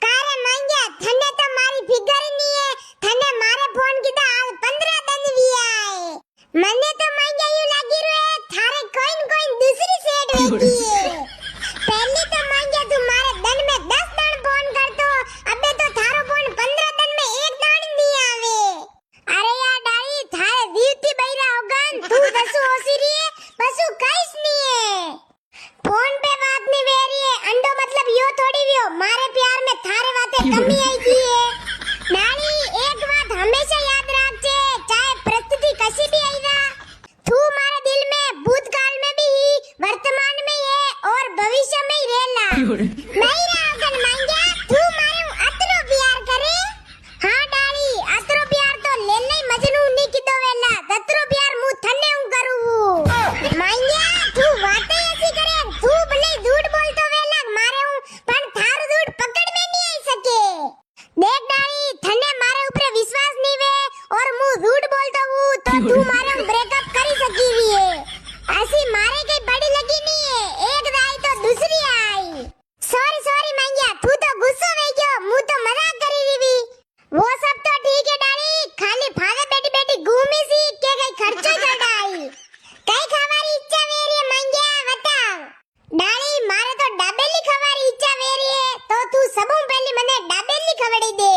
કારે માંગ્યા થને તો મારી ફિગર ની હે થને મારે ફોન કીધા હાલ 15 દન વિયાય મને તો માંગ્યા યુ લાગી રહ્યો થારે કોઈન દૂસરી સેટ વેચી હે પહેલી તો માંગ્યા તું મારે દન में 10 દન ફોન કરતો અબે તો થારો ફોન 15 દન में एक दन नहीं आवे अरे यार डाई थारे वीती बૈરા ઓગન તું દસુ ઓસી રી પસુ કઈસ ની હે फोन पे बात नहीं वेरी है अंडो मतलब यो थोड़ी वियो मारे प्यार में थारे बातें कमी आई की है नानी एक बात हमेशा याद रखजे चाहे परिस्थिति कैसी भी आई ना तू मारे दिल में भूतकाल में भी वर्तमान में है और भविष्य में ही रहना नहीं रागन मांग्या तू मारे अतरो प्यार करे हां डाली अतरो प्यार तो ले ले मजनू नी किदो वेला ततरो प्यार मु थने हूं करू मांग्या तू वाते ऐसी करे तू भले झूठ बोलतो वेला मारे हूं पण थारो झूठ पकड़ में नहीं आई सके देख डाली थने मारे ऊपर विश्वास नहीं वे और मु झूठ बोलतो हूं तो तू मारे ब्रेकअप करी सकी वी है ऐसी मारे के बड़ी लगी नहीं है एक दाई तो दूसरी आई सॉरी मांग्या तू तो गुस्सा वे गयो मु तो मजाक करी रीवी वो सब तो ठीक है डाली खाली भागे बैठी घूमी सी के गई खर्चो चढ़ाई कई खावारी इच्छा वेरी मांग्या बताव डाली मारे तो डाबेली खावारी इच्छा वेरी है तो तू सबों पहली मने डाबेली खवड़ी दे